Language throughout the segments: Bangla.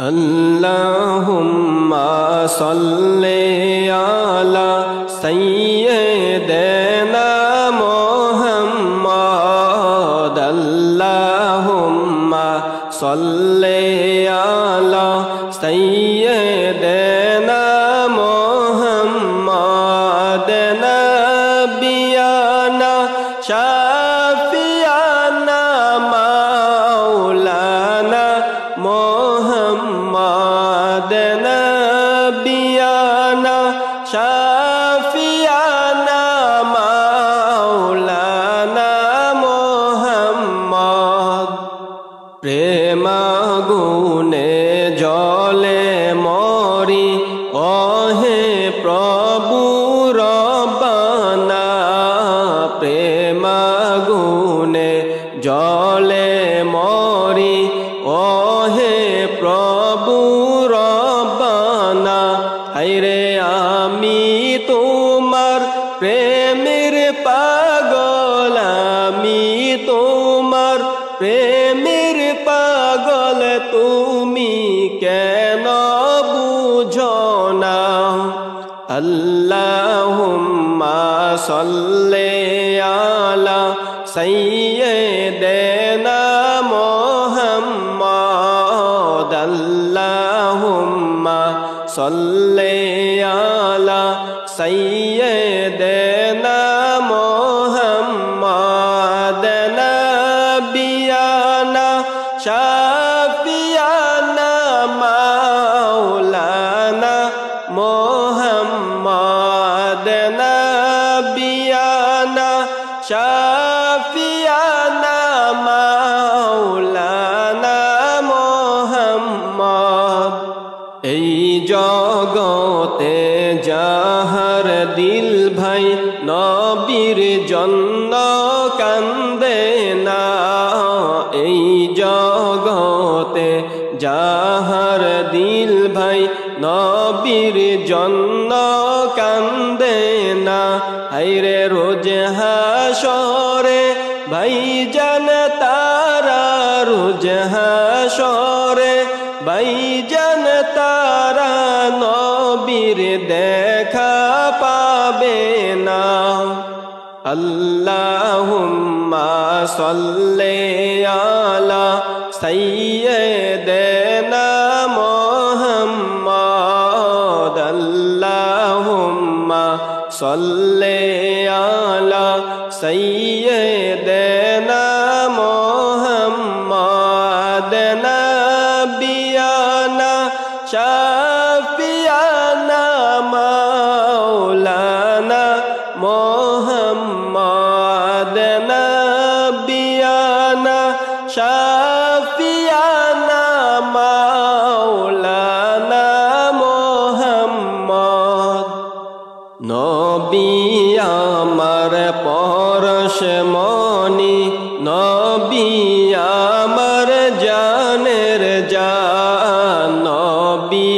अल्लाहुम्मा सल्लि अला सय्यिदिना मुहम्मद अल्लाहुम्मा सल्लि अला सय्यिदिना मुहम्मद नबियाना शाफियाना मौलाना मुहम्मद नबियाना शाफियाना मौलाना मुहम्मद प्रेम गुने जले मरी ओहे प्रभु रब्बाना प्रेम गुने जले मरी ओहे प्रभु रब्बाना हायरे आमी तोमार प्रेमेर पागल आमी तोमार प्रेमेर पागल तुमी केन बुझो ना अल्लाहुम्मा सल्लि अला सय्यिदिना मुहम्मद अल्लाहुम्मा सल्लि अला सय्यिदिना मुहम्मद नबियाना शाफियाना मौलाना मुहम्मद नबियाना शाफियाना मौलाना मुहम्मद এই জগতে যাহার দিল ভাই নবীর জন্য কান্দে না এই জগতে যাহার দিল ভাই নবীর জন্য কান্দে না হায়রে রোজ হাসরে ভাই জান তারা রোজ হাসরে ভাই জান তারা নবীর দেখা পাবে না আল্লাহুম্মা সল্লি আলা সাইয়্যিদিনা মুহাম্মদ আল্লাহুম্মা সল্লি আলা সাইয়্যিদিনা মুহাম্মদ নবিয়ানা শাফিয়ানা মৌলানা মুহাম্মদ নবিয়ানা শাফিয়ানা মৌলানা মুহাম্মদ নবী আমার পরশমণি নবী আমার জানের জান নবী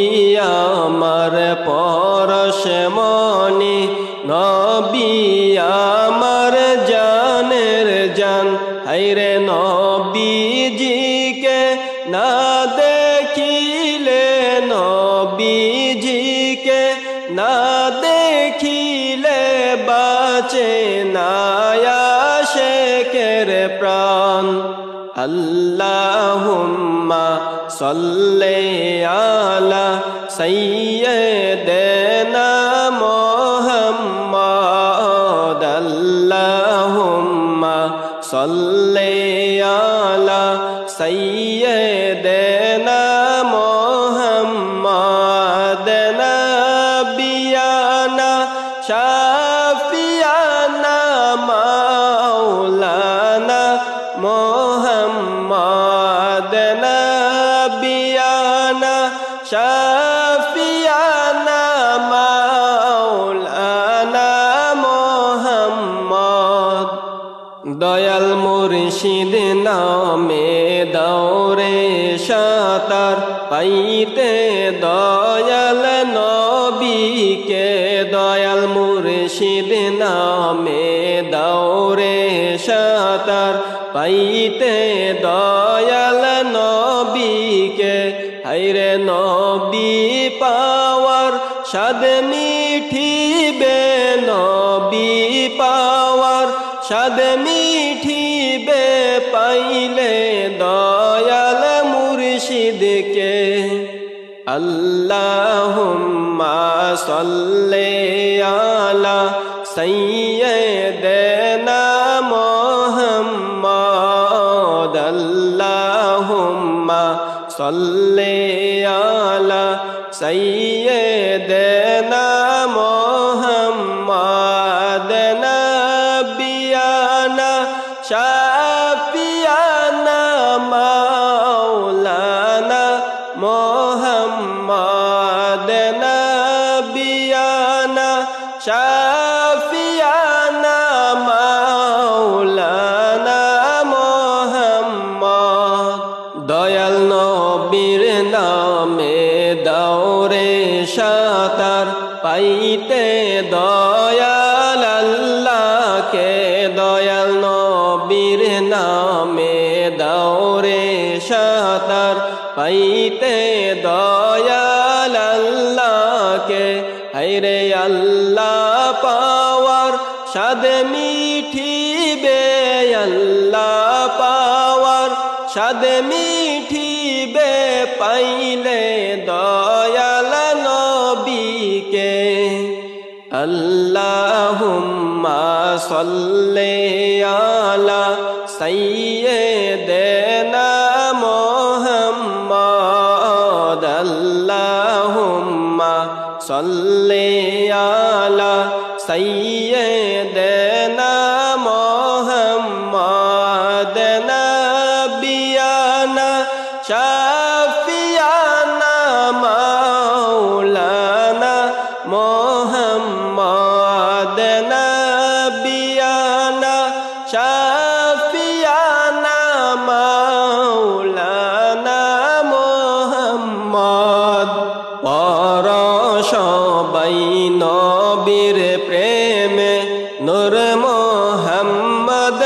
আমার পরশমণি নবী আমার জানের জান হায়রে নবীজিকে না দেখিলে নবীজিকে না দেখিলে বাঁচে না আশিকের প্রাণ আল্লাহুম্মা সল্লি আলা সাইয়্যিদিনা মুহাম্মদ আল্লাহুম্মা সল্লি আলা সাইয়্যিদিনা মুহাম্মদ নবিয়ানা শাফিয়ানা মৌলানা মুহাম্মদ নবিয়ানা শাফিয়ানা মৌলানা মুহাম্মদ দয়াল মুর্শিদ নামে দৌরে সাতার পাইতে দয়াল নবীকে দয়াল মুর্শিদ নামে দৌরে সাতার পাইতে দয়াল নবীকে হায়রে নবী পাওয়ার স্বাদ মিঠিবে নবী পাওয়ার স্বাদ মিঠিবে পাইলে দয়াল মুর্শিদকে আল্লাহুম্মা সাল্লি আলা সাইয়্যিদিনা মুহাম্মাদ আল্লাহুম্মা সাল্লি আলা সাইয়্যিদিনা মুহাম্মাদ নবিয়ানা শাফিয়ানা মাওলানা মুহাম্মাদ নবিয়ানা শাফিয়ানা মাওলানা মুহাম্মদ দয়াল নবীর নামে দৌরে সাতার পাইতে দয়াল আল্লাহকে দয়াল নবীর নামে দৌরে সাতার পাইতে দয়াল আল্লাহকে হায়রে আল্লাহ পাওয়ার স্বাদ মিঠিবে আল্লাহ পাওয়ার স্বাদ মিঠিবে পাইলে দয়াল নবীকে আল্লাহুম্মা সাল্লি আলা সাইয়্যিদিনা মুহাম্মাদ আল্লাহুম্মা সাল্লি আলা সাইয়্যিদিনা মুহাম্মাদ নবিয়ানা শাফিয়ানা মাওলানা মুহাম্মাদ নবিয়ানা শাফিয়ানা মাওলানা মুহাম্মাদ সবাই নবীর প্রেমে নূর মুহাম্মদ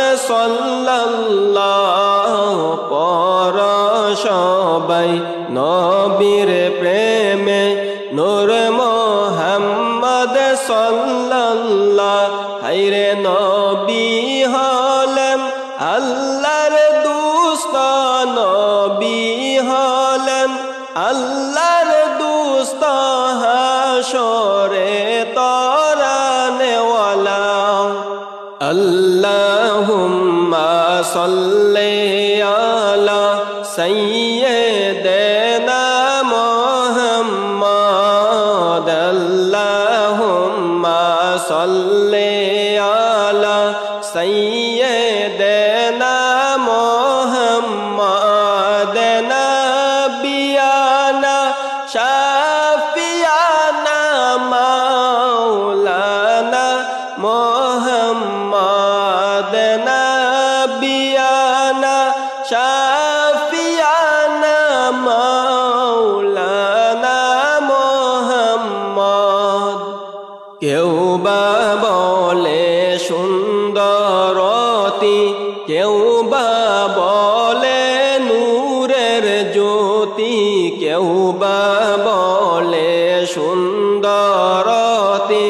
সাল্লাল্লাহু পর সবাই নবীর প্রেমে নূর মুহাম্মদ সাল্লাল্লাহু হায়রে নবী হলেন আল্লাহর দোস্ত নবী হলেন আল্লাহর দোস্ত হাশরে তরানেওয়ালা আল্লাহুম্মা সাল্লি আলা সাইয়্যিদিনা মুহাম্মাদ আল্লাহুম্মা সাল্লি আলা সাইয়্যিদিনা মুহাম্মাদ নবিয়ানা শাফিয়ানা মাওলানা মুহাম্মাদ নবিয়ানা শাফিয়ানা মাওলানা মুহাম্মদ কেউ বা বলে সুন্দরতি কেউ বা বলে নূরের জ্যোতি কেউ বা বলে সুন্দরতি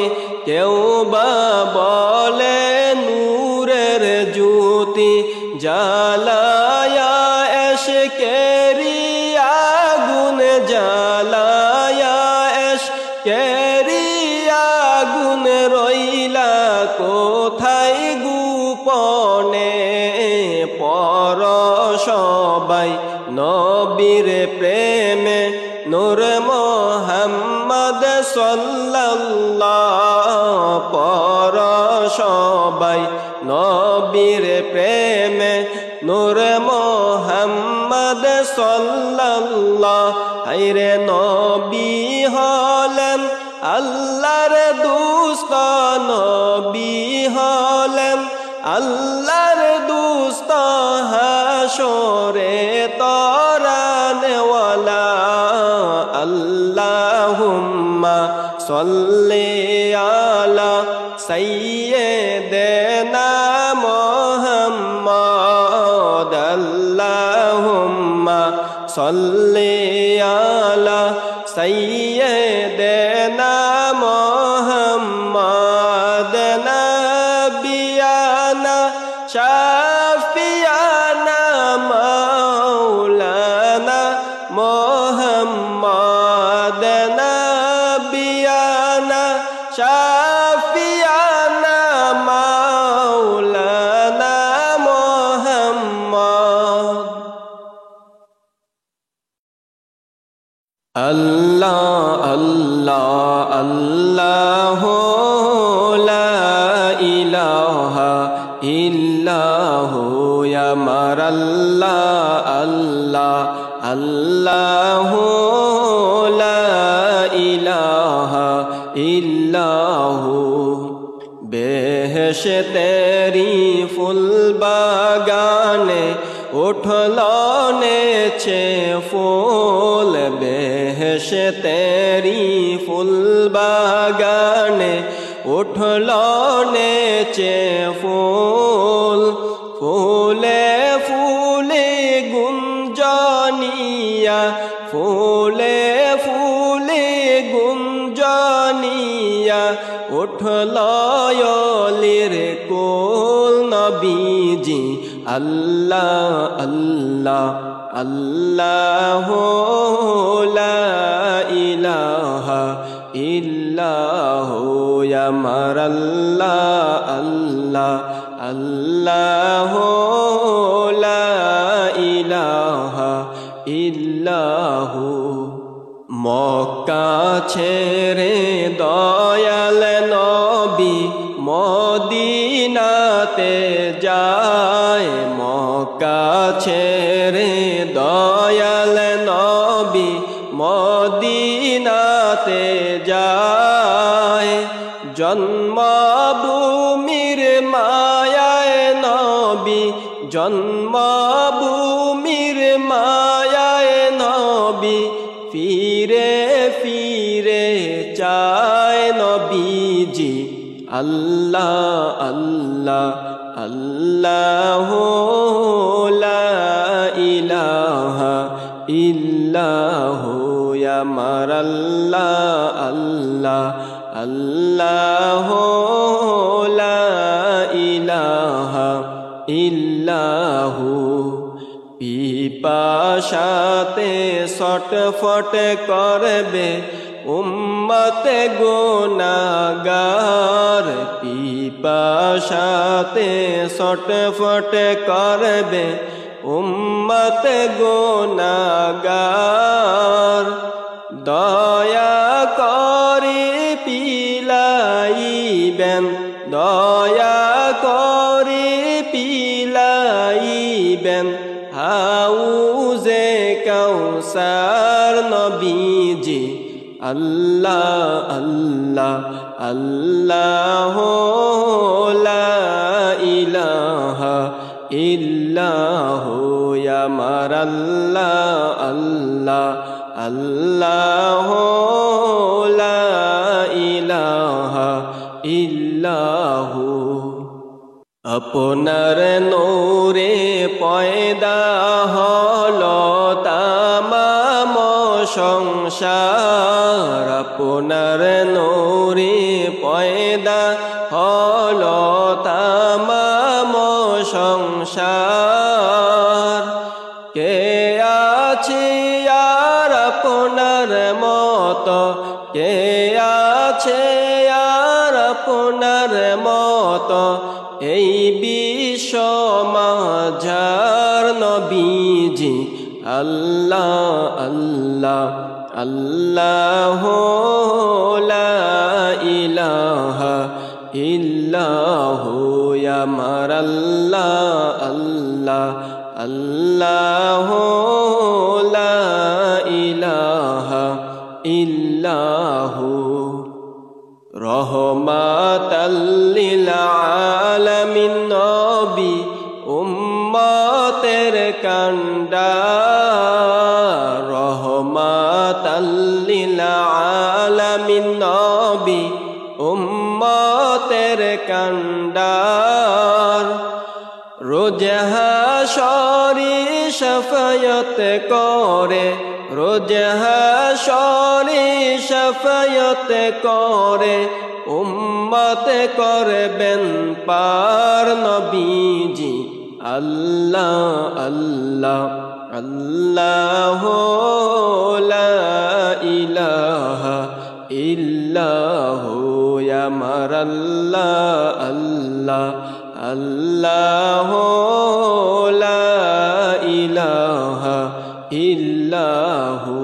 কেউ বা বলে নূরের জ্যোতি জ্বালায়া এশকেরি আগুন জ্বালায়া এশকেরি আগুন রইলা কোথায় গোপনে পর সবাই নবীর প্রেমে নূর মুহাম্মদ সাল্লাল্লাহু পর সবাই নবীর প্রেমে নূর মুহাম্মদ সাল্লাল্লাহু হায়রে নবী হলেন আল্লাহর দোস্ত নবী হলেন আল্লাহর দোস্ত হাশরে তরানেওয়ালা আল্লাহুম্মা সাল্লি আলা সাইয়্যিদিনা মুহাম্মাদ আল্লাহুম্মা সল্লি আলা সাইয়্যিদিনা মুহাম্মাদ নাবিয়ানা শাফিয়ানা মাওলানা মুহাম্মাদ নাবিয়ানা শাফিয়ানা মাওলানা মুহাম্মাদ। আল্লাহ আল্লাহ আল্লাহ লা ইলাহা ইল্লাহু আমার আল্লাহ আল্লাহ আল্লাহ লা ইলাহা ইল্লাহু। বেহেশতেরি ফুল বাগানে উঠলো নেছে ফুল, বেহেশতেরি ফুল বাগানে উঠলো নেছে ফুল। ফুলে ফুলে গুঞ্জনিয়া ফুলে ফুলে গুঞ্জনিয়া উঠলো অলির কোল নবীজি আল্লাহ আল্লাহ আল্লাহ লা ইলাহা ইল্লাহু আমার আল্লাহ আল্লাহ আল্লাহ লা ইলাহা ইল্লাহু। মক্কা ছেড়ে দয়াল নবী মদিনাতে যায়, মক্কা ছেড়ে দয়াল নবী মদিনাতে যায়। জন্মভূমির মায়ায় নবী জন্মভূমির মায়ায় নবী ফিরে ফিরে চায় নবীজি আল্লাহ আল্লাহ আল্লাহ লা ইলাহা ইল্লাহু আমার আল্লাহ আল্লাহ আল্লাহ লা ইলাহা ইল্লাহু। পিপাসাতে ছটফট করবে উম্মতে গুনাহগার, পিপাসাতে ছটফট করবে উম্মতে গুনাহগার। দয়া করে পিলাইবেন দয়া করে পিলাইবেন হাউজে কাউসার নবীজি আল্লাহ আল্লাহ আল্লাহ লা ইলাহা ইল্লাহু আমার আল্লাহ আল্লাহ আল্লাহ লা ইলাহা ইল্লাহু। আপনার নূরে পয়দা হলো তামাম সংসার, আপনার নূরে পয়দা হলো তামাম সংসার। কে আছে আর আপনার মতো কে আছে আর আপনার মতো এই বিশ্ব মাঝার নবীজি আল্লাহ আল্লাহ আল্লাহ লা ইলাহা ইল্লাহু আমার আল্লাহ আল্লাহ আল্লাহ লা ইলাহা ইল্লাহু। রহমাতাল লিল আলামিন নবী উম্মতের কান্ডার, রহমাতাল লিল আলামিন নবী উম্মতের কান্ডার। রোজ হাশরে শাফায়াত করে, রোজ হাশরে শাফায়াত করে, উম্মত করবেন পার নবীজি। আল্লাহ আল্লাহ আল্লাহ লা ইলাহা ইল্লাহু আমার আল্লাহ আল্লাহ আল্লাহ লা ইলাহা ইল্লাহু।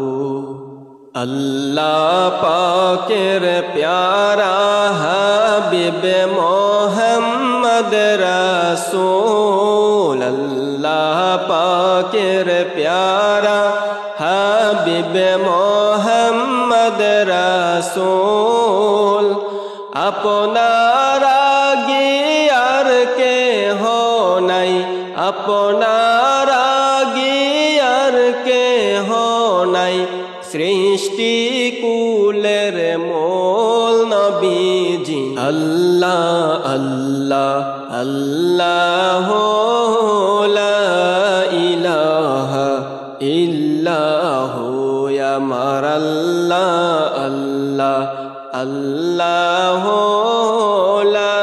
আল্লাহ পাকের প্যারা হাবিব মোহাম্মদ রাসূল, আল্লাহ পাকের প্যারা হাবিব মোহাম্মদ রাসূল। আপনার আগে আর কেহ নাই, আপনার আগে আর কেহ নাই, সৃষ্টি কুলের মূল নবীজি। আল্লাহ আল্লাহ আল্লাহ লা ইলাহা ইল্লাহু আমার আল্লাহ আল্লাহ আল্লাহ লা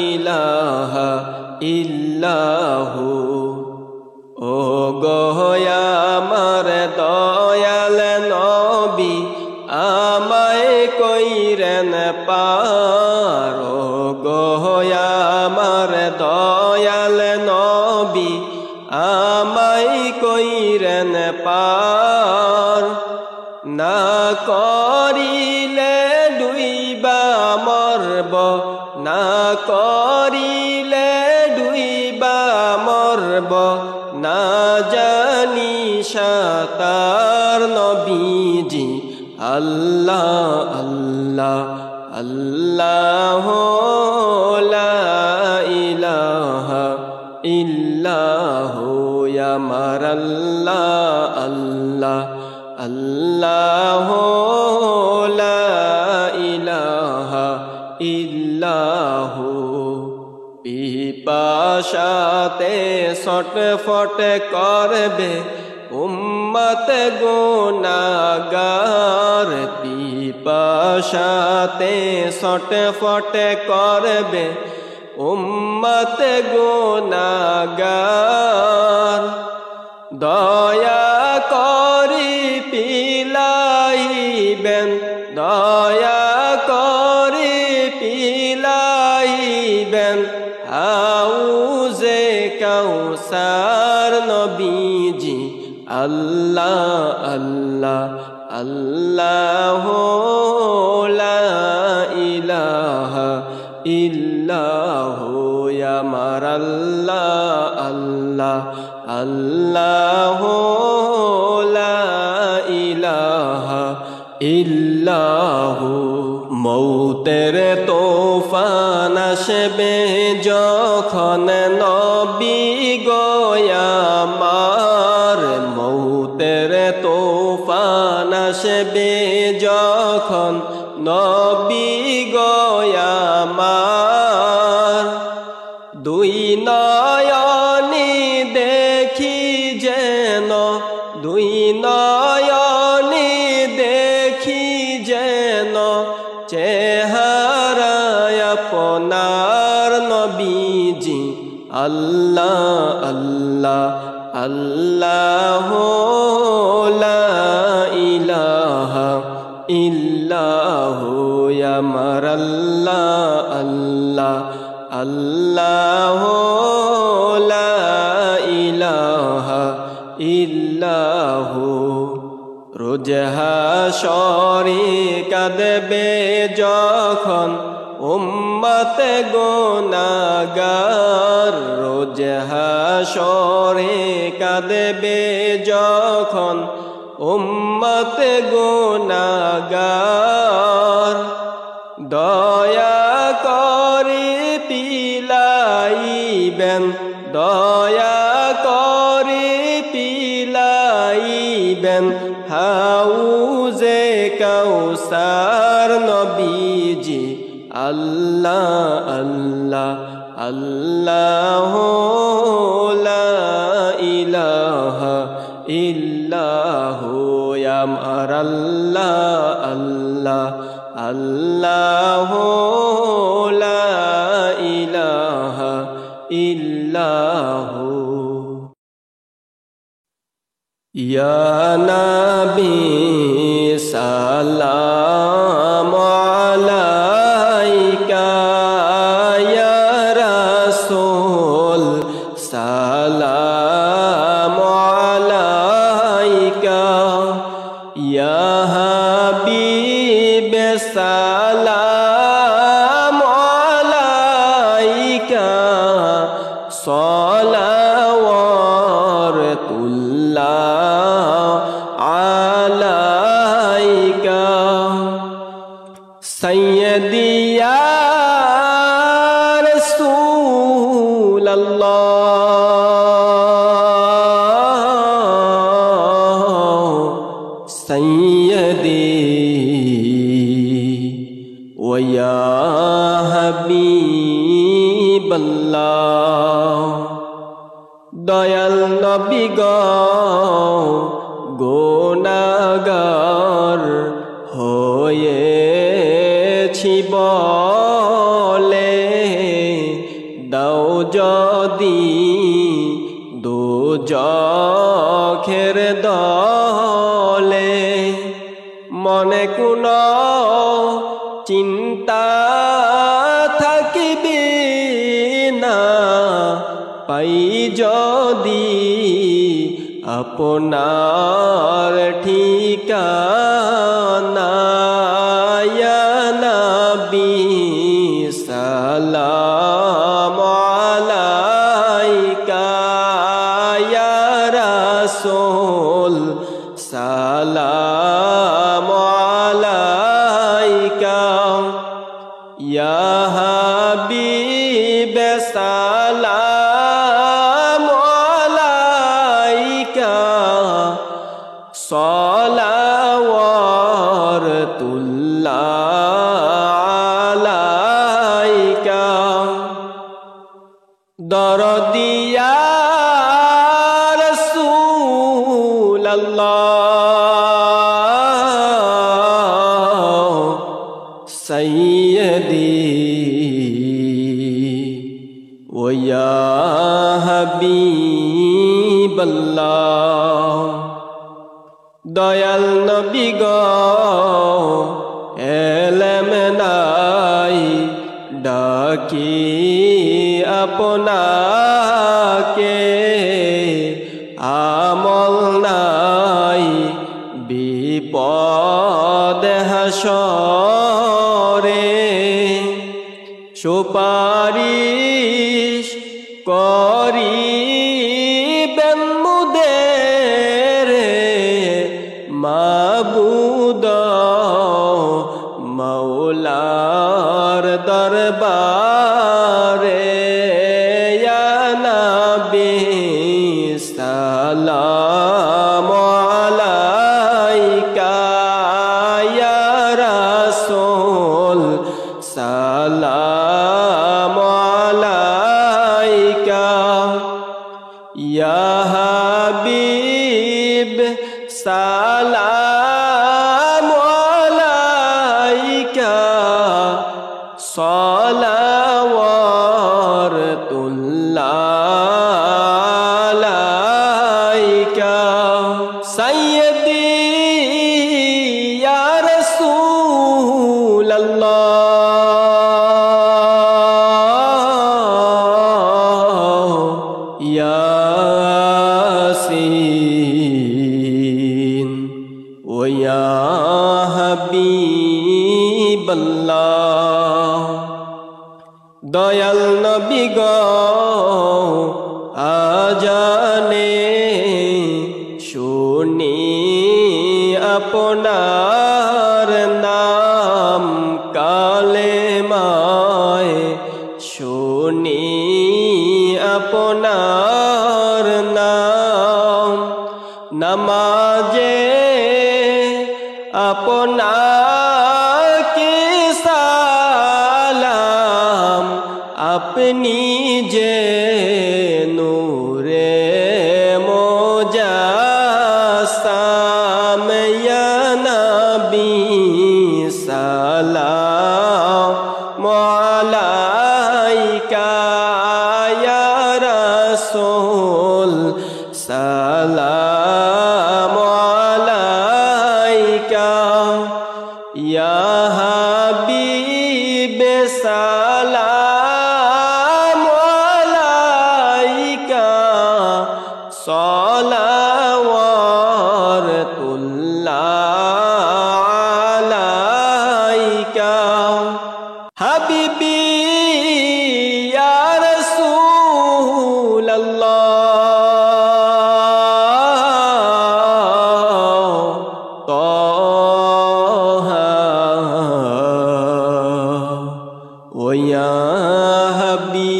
ইলাহা ইল্লাহু। ও গোয়া আমার দয়াল নবী, আমায় কইরেন পার। ও গোয়া আমার দয়াল নবী, আমায় কইরেন পার। না করিলে ডুইবা মরব, না করিলে ডুইবা মরব, না জানি সাতার নবীজি। আল্লাহ আল্লাহ আল্লাহ লা ইলাহা ইল্লাহু আমার আল্লাহ আল্লাহ আল্লাহ লা ইলাহা ইল্লাহু। পিপাসাতে ছটফট করবে উম্মত গুনাহগার, পিপাসাতে ছটফট করবে উম্মত গুনাহগার। দয়া করি পিলাইবেন, দয়া করি পিলাইবেন হাউজে কাউসার নবীজি। আল্লাহ আল্লাহ আল্লাহ লা ইলাহা ইল্লাহু আমার আল্লাহ আল্লাহ আল্লাহ লা ইলাহা ইল্লাহু। মৌতের তোফান আসবে যখন নবী গো আমার, মৌতের তোফান আসবে যখন নবী গো আমার। দুই নয়নি দেখি যেন, দুই নয়নি দেখি যেন চেহারায় আপনার নবীজি। আল্লাহ আল্লাহ আল্লাহ লা ইলাহা ইল্লাহু আমার আল্লাহ আল্লাহ আল্লাহ লা ইলাহা ইল্লাহু। রোজ হাশরে কাঁদবে যখন উম্মত গুনাহগার, রোজ হাশরে কাঁদবে যখন উম্মত গুনাহগার। দয়া করে পিলাইবেন, দয়া করে পিলাইবেন হাউজে কাউসার নবীজি। আল্লাহ আল্লাহ আল্লাহ লা ইলাহা আমার আল্লাহ আল্লাহ আল্লাহ লা ইলাহা ইল্লাহু ইয়া নবী সালাম আলাইকা ইয়া রাসূল সালাম আলাইকা ইয়া হাবিব সালাম আলাইকা সালাওয়াতুল্লাহ আলাইকা সাইয়্যিদি ইয়া سيدي ويا حبيب الله দয়াল নবী গো গুনাহগার হয়েছি বলে দাও যদি দুজখের দলে মনে কোনো চিন্তা থাকিবে না পাই যদি আপনার ঠিকানা ইয়া নবী সালাম আলাইকা ইয়া রাসূল সালাম আলাইকা ইয়া হাবিব সালাম আলাইকা সালাওয়াতুল্লাহ আলাইকা দরদিয়া রাসূলুল্লাহ সাইয়্যিদি ওয়া হাবিবাল্লাহ দয়াল নবী গো এলেম নাই ডাকি আপনাকে আমল নাই বিপদ হাসরে সুপারিশ করিবেন মুদের মাবুদ মাওলার দরবারে ইয়া নবী সালাম আলাইকা ইয়া রাসূল সালাম আলাইকা ইয়া হাবিব সালাম আলাইকা সালাওয়াতুল্লাহ আলাইকা সাইয়্যিদি ইয়া রাসূলুল্লাহ ইয়াসিন ওয়া হাবিবাল্লাহ দয়াল নবী গো আজানে শুনি আপনার নাম কালেমায় শুনি আপনার নাম নামাজে আপনাকে সালাম আপনি যে নূরে মোজাসাম ইয়া নবী সালাম আলাইকা ইয়া রাসূল সালাম আলাইকা ইয়া হাবিব সালাম আলাইকা সালাওয়াতুল্লাহ আলাইকা হাবিবি ইয়া রাসূলাল্লাহ তাহা ওয়া ইয়া হাবিবাল্লাহ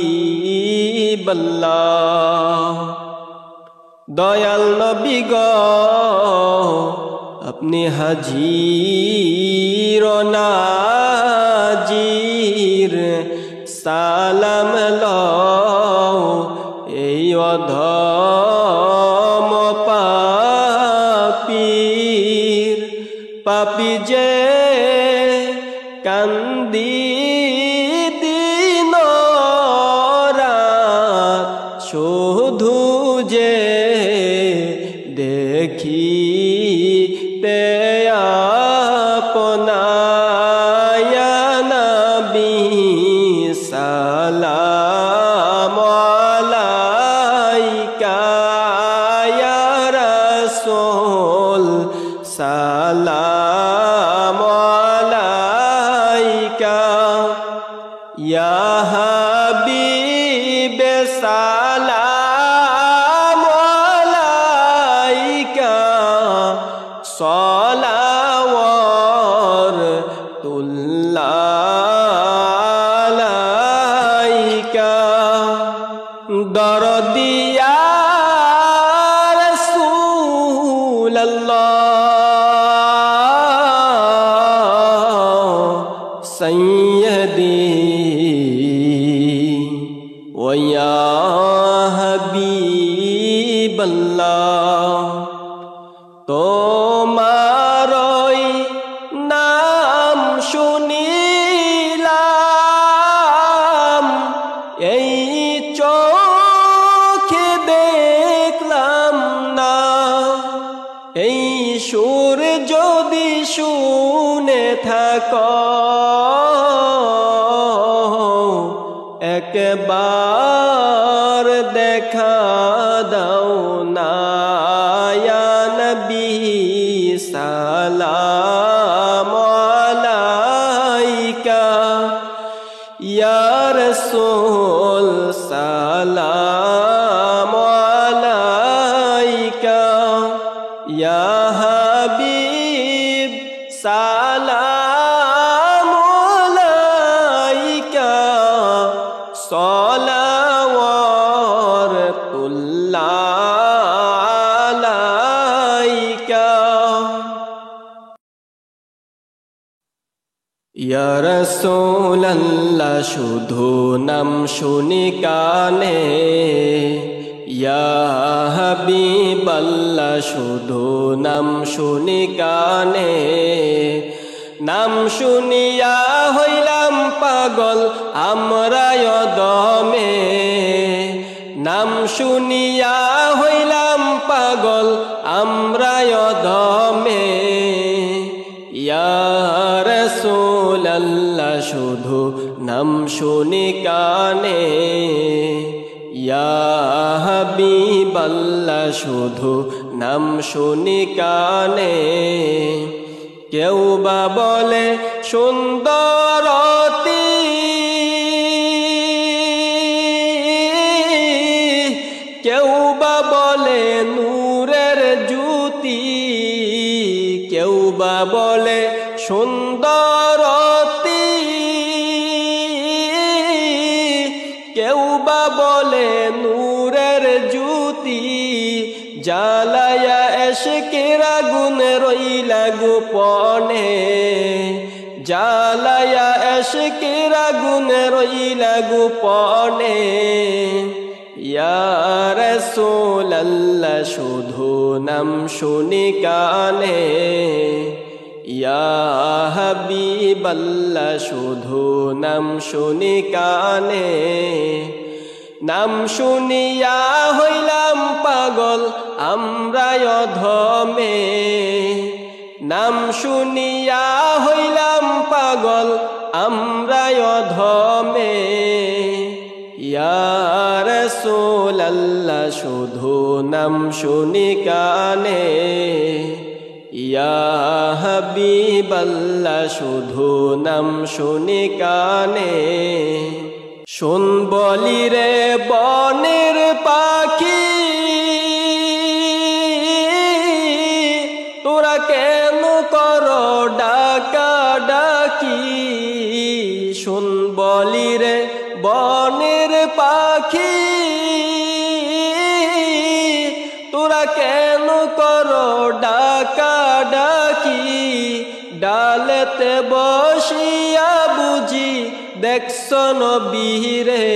দয়াল নবী গো আপনি হাজির নাজির সালাম লও এই অধম পাপীর পাপী যে কান্দি দিন রাত শুধু যে দেখিতে আপনায় নবী সালাম আলাইকা ইয়া রাসূল সালাম আলাইকা ইয়া হাবিব সালাম আলাইকা সালাওয়াতুল্লাহ আলাইকা দরদিয়া রাসূলাল্লাহ সাইয়্যিদি ওয়া ইয়া হাবিবাল্লাহ তোমারই নাম শুনিলাম এই চোখে দেখলাম না এই সুর যদি শুনে থাকো একবার দেখা দাও না ইয়া নবী সালাম আলাইকা ইয়া রাসূল সালাম আলাইকা ইয়া হাবিব সালাম আলাইকা সালাওয়াতুল্লাহ আলাইকা ইয়া রাসূলাল্লাহ শুধু নাম শুনি কানে ইয়া হাবিবাল্লাহ শুধু নাম শুনি কানে নাম শুনিয়া হইলাম পাগল আমরা অদমে নাম শুনিয়া হইলাম পাগল আমরা অদমে ইয়া রাসূলাল্লাহ শুধু নাম শুনি কানে ইয়া হাবিবাল্লাহ শুধু নাম শুনি কানে কেউ বা বলে সুন্দরতী কেউ বা বলে নূরের জ্যোতি কেউ বা বলে সুন্দরতী কেউ বা বলে নূরের জ্যোতি জ্বালায়া এশকের আগুন রইলা গোপনে জ্বালায়া এশকের আগুন রইলা গোপনে ইয়া রাসূলাল্লাহ শুধু নাম শুনি কানে ইয়া হাবিবাল্লাহ শুধু নাম শুনি কানে নাম শুনিয়া হইলাম পাগল আমরা অধমে নাম শুনিয়া হইলাম পাগল আমরা অধমে ইয়া রাসূলুল্লাহ শুধু নাম শুনি কানে ইয়া হাবিবাল্লাহ শুধু নাম শুনি কানে শুন বলি রে বনের পাখি তোরা কেন করো ডাকা ডাকি শুন বলি রে বনের পাখি তোরা কেন করো ডাকা ডাকি ডালেতে বসিয়া বুঝি দেখছ নবীরে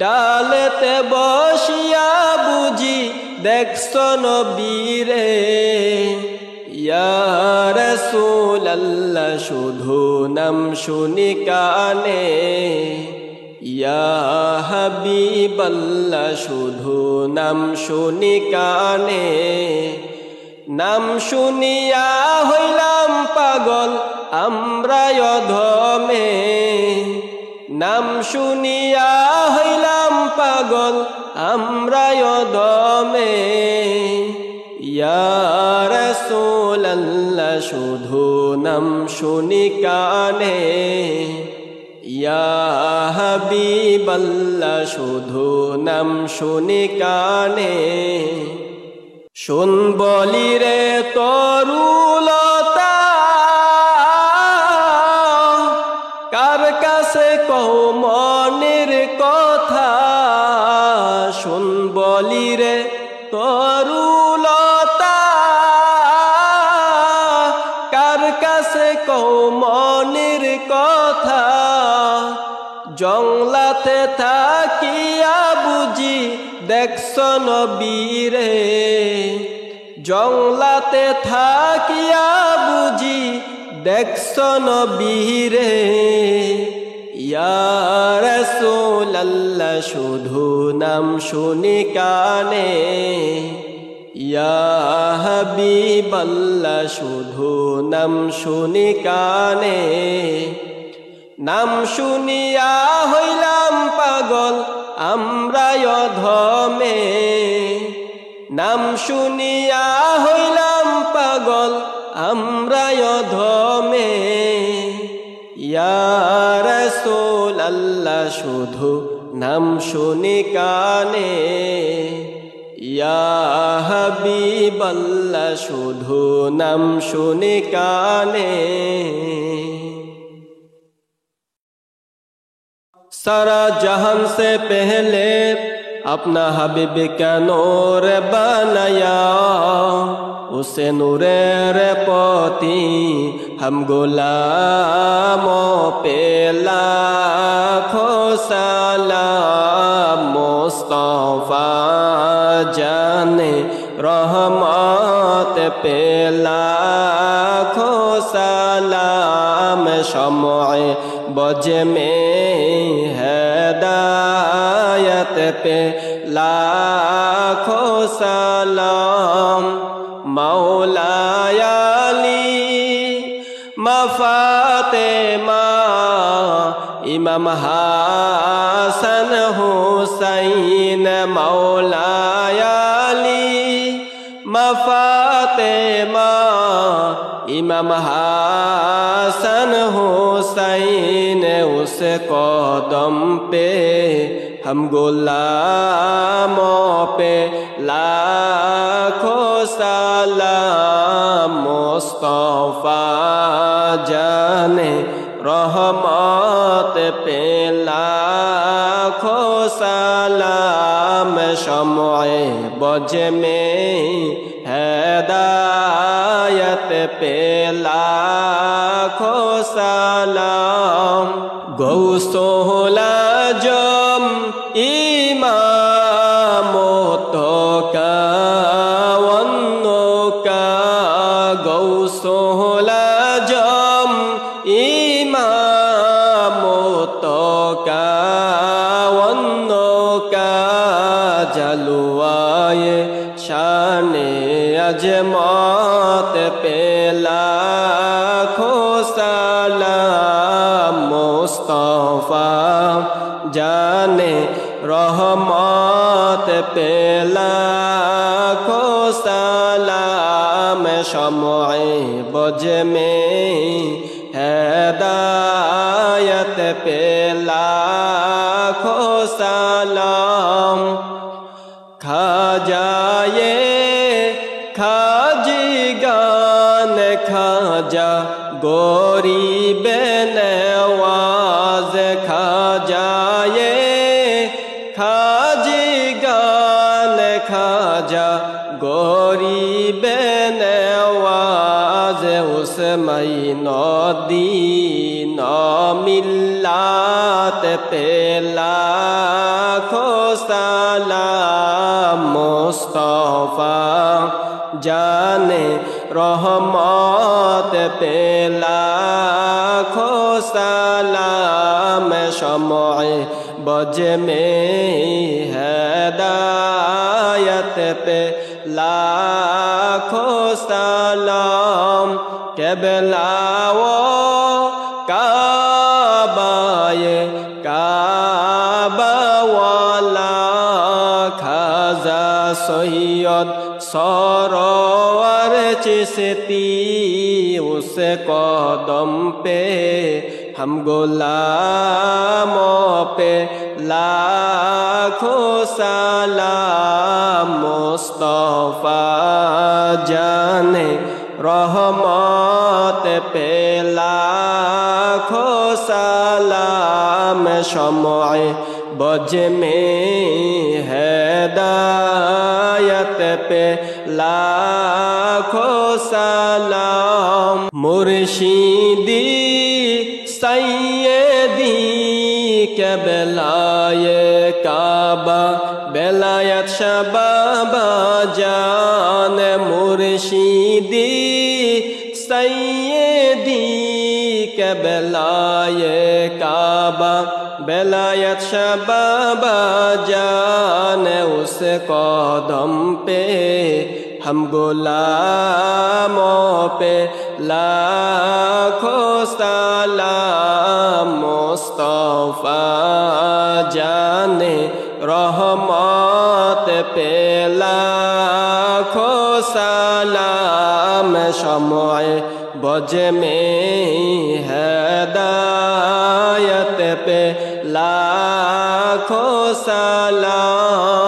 ডালেতে বসিয়া বুঝি দেখছ নবীরে ইয়া রাসূলুল্লাহ শুধু নাম শুনি কানে ইয়া হাবিবাল্লাহ শুধু নাম শুনি কানে নাম শুনিয়া হইলাম পাগল আমরা অধমে নাম শুনিয়া হইলাম পাগল আমরা অধমে ইয়া রাসূলুল্লাহ শুধু নাম শুনি কানে ইয়া হাবিবাল্লাহ শুধু নাম শুনি কানে শুন বলি রে তরুলতা কার কাছে কও মনের কথা শুন বলি রে তরুলতা কার কাছে কও মনের কথা জংলাতে থাকিয়া বুঝি দেখছ নবীরে জংলাতে থাকিয়া বুঝি দেখছ নবীরে ইয়া রাসূলুল্লাহ শুধু নাম শুনি কানে ইয়া হাবিবাল্লাহ শুধু নাম শুনি কানে নাম শুনিয়া হইলাম পাগল আমরা অধমে নাম শুনিয়া হইলাম পাগল আমরা অধমে ইয়া রাসূলুল্লাহ শুধু নাম শুনি কানে ইয়া হাবিবাল্লাহ শুধু নাম শুনি কানে सारा जहान से पहले अपना हबीब का नूर बनाया उसे नूरेर पोती हम गुलामों पे लाखों सलाम मुस्तफा जाने रहमत पे लाखों सलाम शम्अ बज में हिदायत पे लाखों सलाम मौलाया अली फातिमा इमाम हसन हुसैन मौलाया अली फातिमा इमाम हसन हुसैन उस कदम पे हम गुलामों पे लाखों सलाम मुस्तफा जाने रहमत पे लाखों सलाम शम्अ बज में हिदायत पे लाखों सलाम गौसुल आज़म इमामों का वन्नों का गौसुल पे लाखों सलाम मुस्तफा जाने रहमत पे लाखों सलाम शम्ए बुझ में हिदायत पे लाखों सलाम खाजाए खाजिगान खाजा गरीब नवाज खाजाए खाजिगान खाजा गरीब नवाज उस महीनो दीन मिल्लात पे लाखों सलाम मुस्तफा जाने रहमत पे लाखों सलाम शम्ए बुझ में हिदायत पे लाखों सलाम क़िबला वो काबाए काबा वाला खाजा सैयद सरोवर चिश्ती उस कदम पे हम गुलामों पे लाखों सलाम मुस्तफा जाने रहमत पे लाखों सलाम शम्ए बुझ में हिदायत पे लाखों सलाम मुर्शिदी सैयदी क़िबलाए काबा बेलायत शबाबा जान मुर्शिदी सैयदी क़िबलाए काबा बेलायत शबाबा जान उस कदम पे हम गुलामों पे लाखों सलाम मुस्तफा जाने रहमत पे लाखों सलाम शम्ए बुझ में हिदायत पे लाखों सलाम।